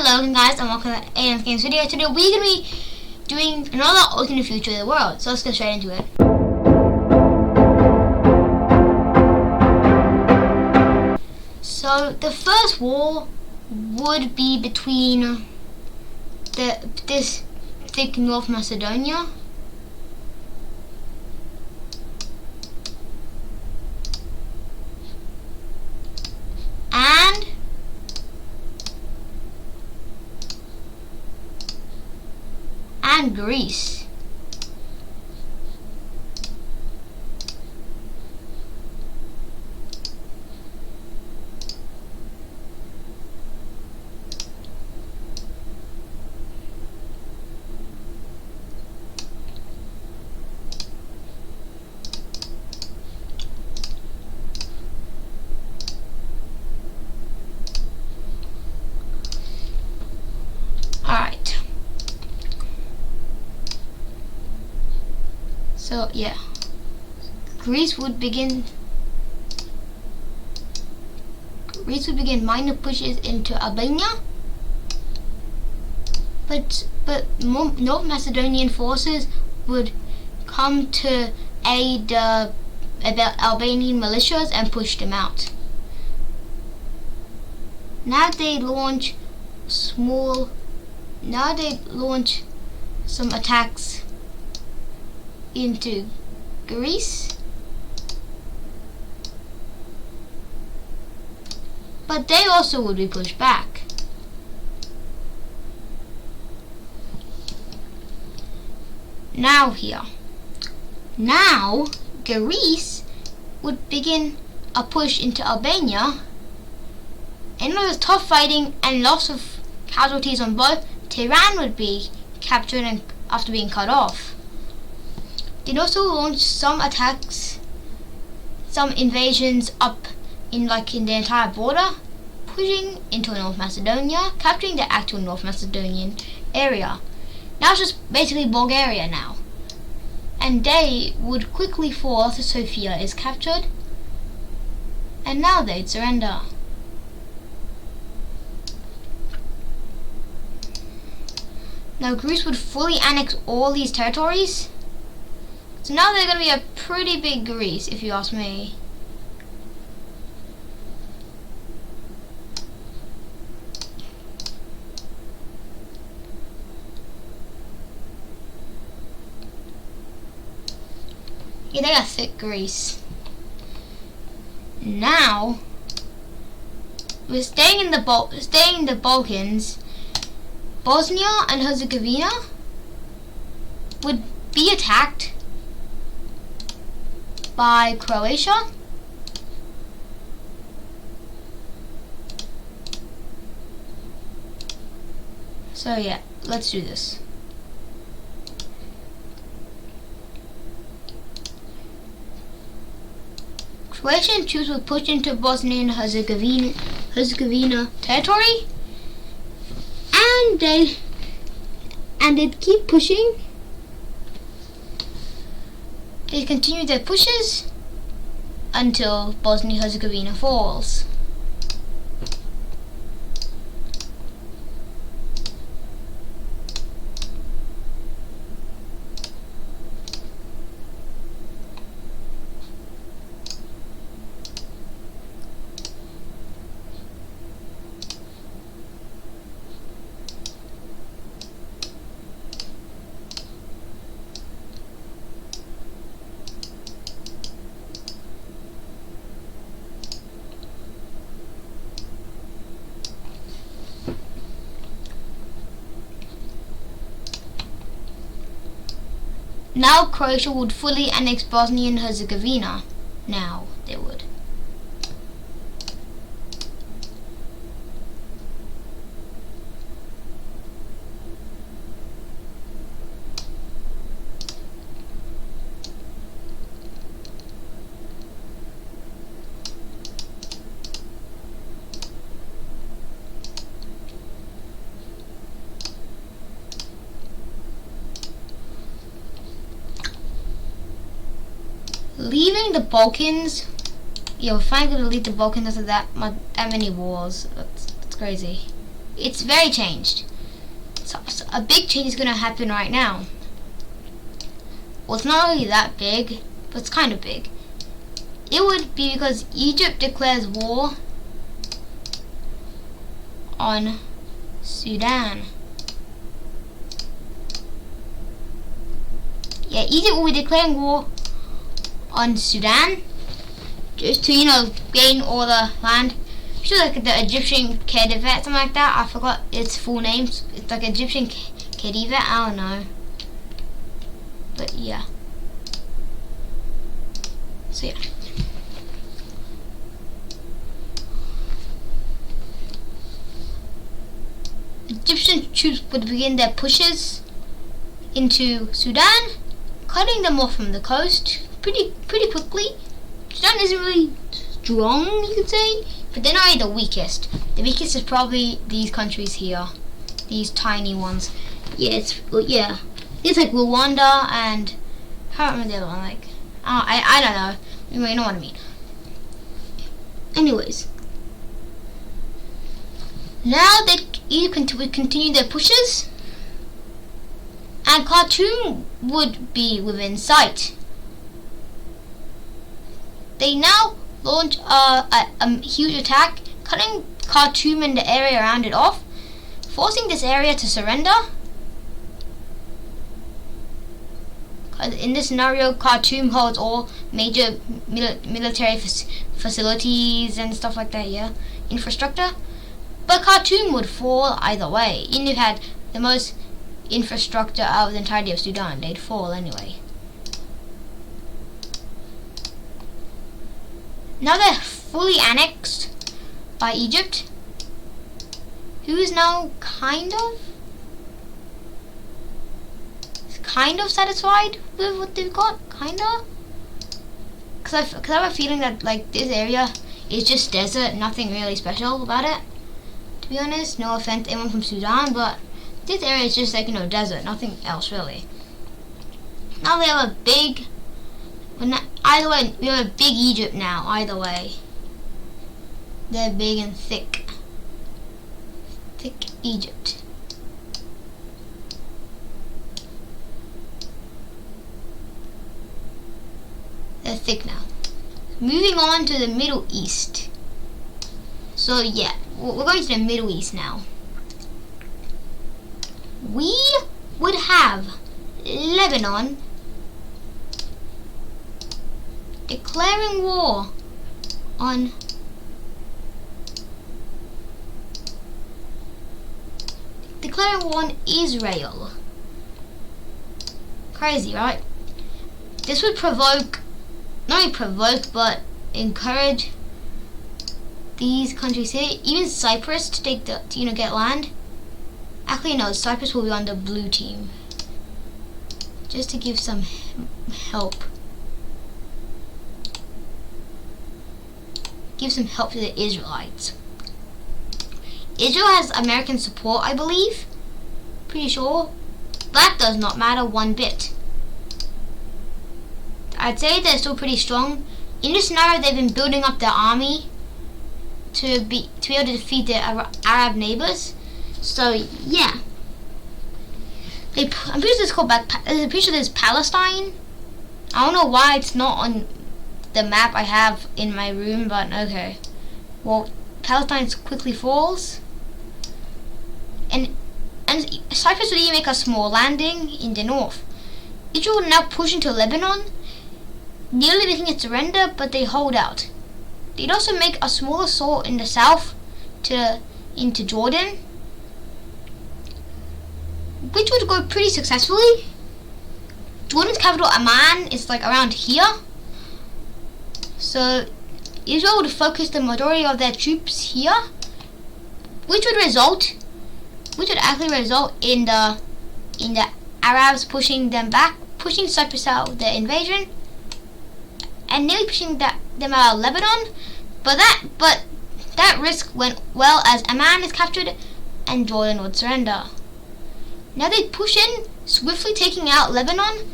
Hello again guys, and welcome to AM's Games video. Today we're going to be doing another alternate future of the world, so let's get straight into it. So the first war would be between this thick North Macedonia and Greece. Alright. So yeah, Greece would begin minor pushes into Albania, but North Macedonian forces would come to aid Albanian militias and push them out. Now they launch some attacks into Greece, but they also would be pushed back. Now Greece would begin a push into Albania, and with tough fighting and lots of casualties on both, Tehran would be captured and after being cut off. They'd also launch some attacks, some invasions up in the entire border, pushing into North Macedonia, capturing the actual North Macedonian area. Now it's just basically Bulgaria now. And they would quickly fall after Sofia is captured, and now they'd surrender. Now Greece would fully annex all these territories. So now they're going to be a pretty big Greece, if you ask me. Yeah, they got thick Greece. Now, we're staying in the Balkans. Bosnia and Herzegovina would be attacked by Croatia. So yeah, let's do this. Croatian troops will push into Bosnia and Herzegovina territory, and they'd keep pushing. They continue their pushes until Bosnia-Herzegovina falls. Now Croatia would fully annex Bosnia and Herzegovina. Now they would. Leaving the Balkans, yeah, we're finally gonna leave the Balkans after that many wars. That's crazy. It's very changed. So a big change is going to happen right now. Well, it's not really that big, but it's kind of big. It would be because Egypt declares war on Sudan. Yeah, Egypt will be declaring war on Sudan just to, you know, gain all the land. It's just like the Egyptian Khedivate, something like that. I forgot its full name. It's like Egyptian Khedivate, I don't know. But yeah. So yeah. Egyptian troops would begin their pushes into Sudan, cutting them off from the coast pretty quickly. Sudan isn't really strong, you could say, but they're not really the weakest. The weakest is probably these countries here, these tiny ones. Yeah, it's like Rwanda and I don't remember the other one. Like, I don't know. You know what I mean. Anyways, now they would continue their pushes, and Khartoum would be within sight. They now launch a huge attack, cutting Khartoum and the area around it off, forcing this area to surrender. In this scenario, Khartoum holds all major military facilities and stuff like that, yeah, infrastructure. But Khartoum would fall either way. Even if it had the most infrastructure out of the entirety of Sudan, they'd fall anyway. Now they're fully annexed by Egypt, who is now kind of satisfied with what they've got, kinda. Cause I have a feeling that like this area is just desert, nothing really special about it. To be honest, no offense to anyone from Sudan, but this area is just like, you know, desert, nothing else really. Now they have a big, either way, we have a big Egypt now, either way. They're big and thick. Thick Egypt. They're thick now. Moving on to the Middle East. So yeah, we're going to the Middle East now. We would have Lebanon declaring war on Israel. Crazy, right? This would provoke, not only provoke, but encourage these countries here, even Cyprus, to take get land. Actually, no, Cyprus will be on the blue team, just to give some help. Give some help to the Israelites. Israel has American support, I believe. Pretty sure. That does not matter one bit. I'd say they're still pretty strong. In this scenario, they've been building up their army to be able to defeat their Arab neighbors. So yeah, I'm pretty sure there's Palestine. I don't know why it's not on the map I have in my room, but okay. Well, Palestine quickly falls, and Cyprus will even make a small landing in the north. Israel will now push into Lebanon, nearly making it surrender, but they hold out. They'd also make a small assault in the south into Jordan, which would go pretty successfully. Jordan's capital Amman is like around here, so Israel would focus the majority of their troops here, which would actually result in the Arabs pushing them back, pushing Cyprus out of their invasion, and nearly pushing them out of Lebanon. But that risk went well, as Amman is captured and Jordan would surrender. Now they push in, swiftly taking out Lebanon,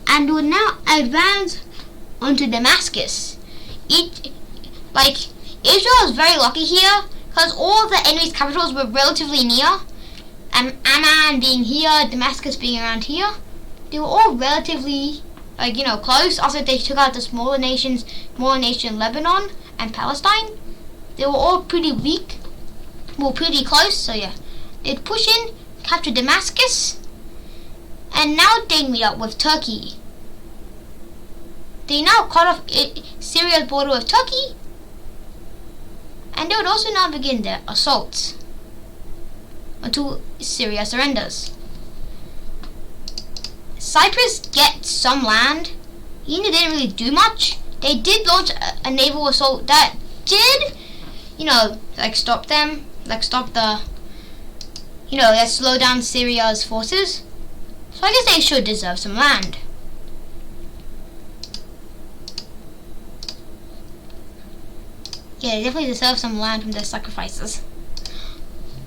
and would now advance onto Damascus. Israel is very lucky here, because all the enemy's capitals were relatively near. Amman being here, Damascus being around here, they were all relatively, like, you know, close. Also, they took out the smaller nation Lebanon and Palestine. They were all pretty weak, well, pretty close. So yeah, they'd push in, capture Damascus, and now they'd meet up with Turkey. They now cut off Syria's border with Turkey, and they would also now begin their assaults until Syria surrenders. Cyprus gets some land, even though they didn't really do much. They did launch a naval assault that did, you know, like stop them, like stop the, you know, that slow down Syria's forces. So I guess they should deserve some land. Yeah, they definitely deserve some land from their sacrifices.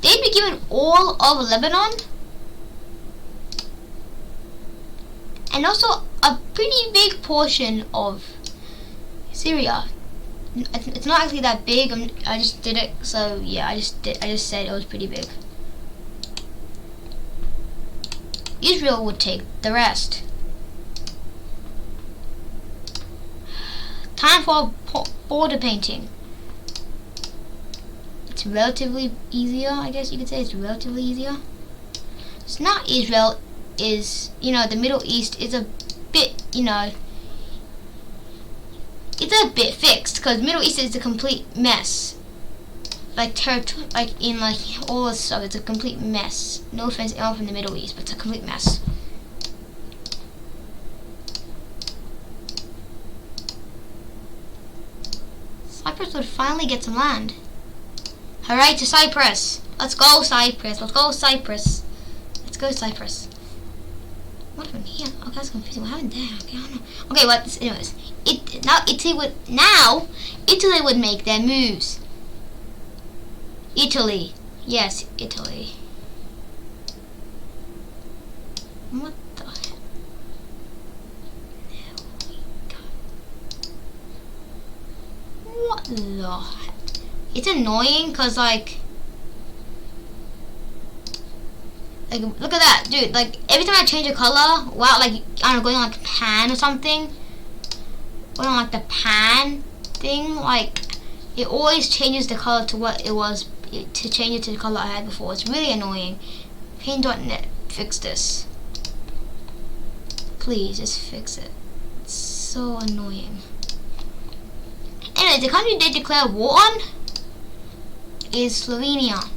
They'd be given all of Lebanon, and also a pretty big portion of Syria. It's not actually that big. I just did it, so yeah. I just said it was pretty big. Israel would take the rest. Time for border painting. It's relatively easier, I guess you could say. It's relatively easier. It's not Israel. Is, you know, the Middle East is a bit, you know, it's a bit fixed, because Middle East is a complete mess. Like territory, like in like all this stuff, it's a complete mess. No offense to anyone from the Middle East, but it's a complete mess. Cyprus would finally get some land. Hooray to Cyprus! Let's go Cyprus! Let's go Cyprus! Let's go Cyprus! What happened here? Okay, that's confusing. What happened there? Okay, I don't know. Okay, well, anyways, Italy would make their moves. Italy, yes, Italy. What the heck? There we go. What the heck? It's annoying because like look at that, dude. Like every time I change a color, wow, like I don't know, going on like pan or something, going on like the pan thing, like it always changes the color to what it was, to change it to the color I had before. It's really annoying. Paint.net, fix this. Please, just fix it. It's so annoying. Anyway, the country they declare war on is Slovenia.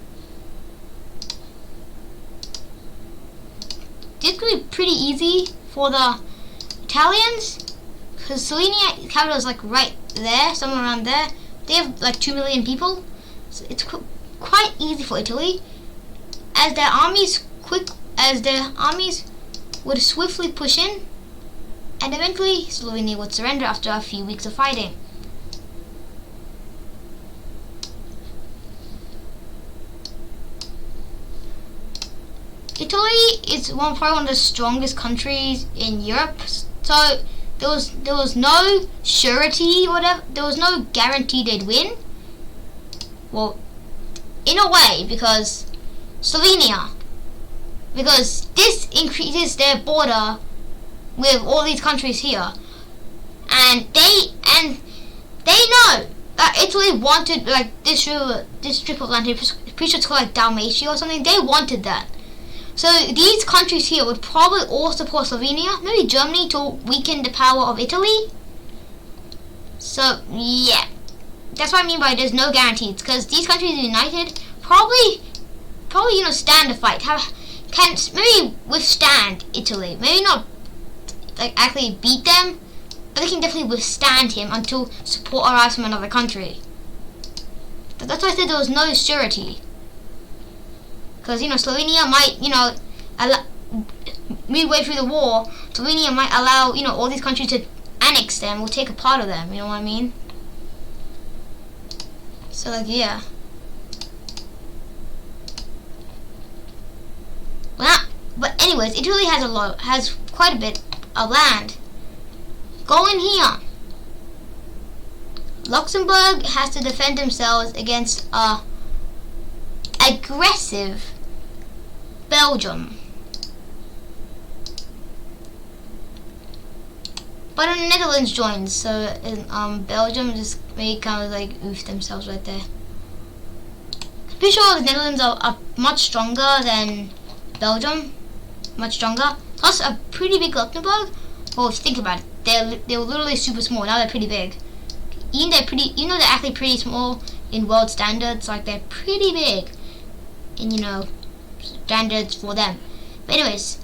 This could be pretty easy for the Italians, because Slovenia capital is like right there, somewhere around there. They have like 2 million people, so it's quite easy for Italy, as their armies would swiftly push in, and eventually Slovenia would surrender after a few weeks of fighting. Italy is probably one of the strongest countries in Europe, so there was no surety, whatever. There was no guarantee they'd win. Well, in a way, because Slovenia, because this increases their border with all these countries here, and they know that Italy wanted like this strip of land. Pretty sure it's called like Dalmatia or something. They wanted that. So these countries here would probably all support Slovenia, maybe Germany, to weaken the power of Italy. So yeah, that's what I mean by there's no guarantees, because these countries united probably stand the fight. Can maybe withstand Italy, maybe not like actually beat them, but they can definitely withstand him until support arrives from another country. That's why I said there was no surety. Because, Slovenia might, midway through the war, Slovenia might allow, all these countries to annex them or take a part of them, you know what I mean? So, like, yeah. Well, but anyways, Italy has quite a bit of land. Go in here. Luxembourg has to defend themselves against aggressive Belgium. But the Netherlands joined, so Belgium just made kind of like oof themselves right there. Pretty sure the Netherlands are much stronger than Belgium, much stronger. Plus a pretty big Luxembourg. Well, if you think about it, they were literally super small. Now they're pretty big. Even though they're actually pretty small in world standards, like they're pretty big in standards for them. But anyways,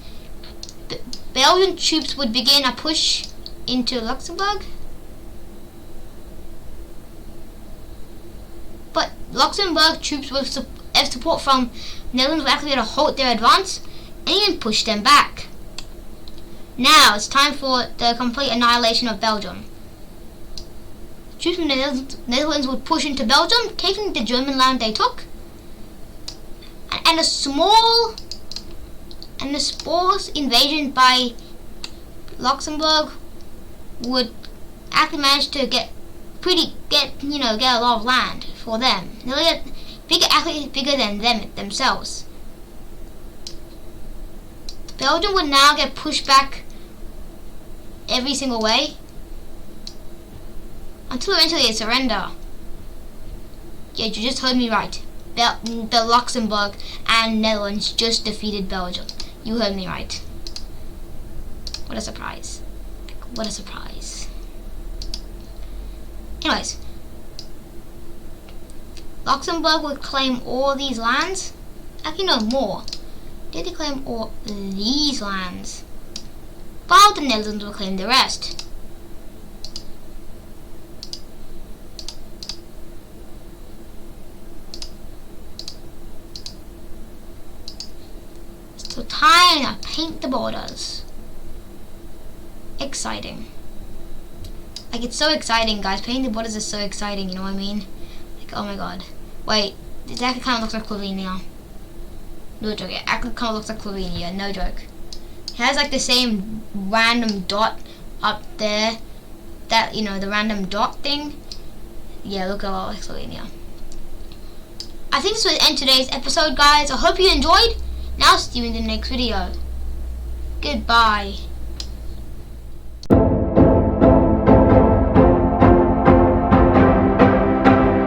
Belgian troops would begin a push into Luxembourg. But Luxembourg troops with support from Netherlands were actually able to halt their advance and even push them back. Now it's time for the complete annihilation of Belgium. Troops from the Netherlands would push into Belgium, taking the German land they took, and a small invasion by Luxembourg would actually manage to get a lot of land for them. They'll get bigger than them themselves. Belgium would now get pushed back every single way until eventually they surrender. Yeah, you just heard me right. The Luxembourg and Netherlands just defeated Belgium. You heard me right. What a surprise. What a surprise. Anyways, Luxembourg would claim all these lands. Actually, no more. Did they claim all these lands? While the Netherlands will claim the rest. So time to paint the borders. Exciting. Like, it's so exciting, guys. Painting the borders is so exciting, you know what I mean? Like, oh my god. Wait, it actually kind of looks like Slovenia. No joke, it actually kind of looks like Slovenia, no joke. It has like the same random dot up there. That, the random dot thing. Yeah, look a lot like Slovenia. I think this will end today's episode, guys. I hope you enjoyed. Now see you in the next video. Goodbye.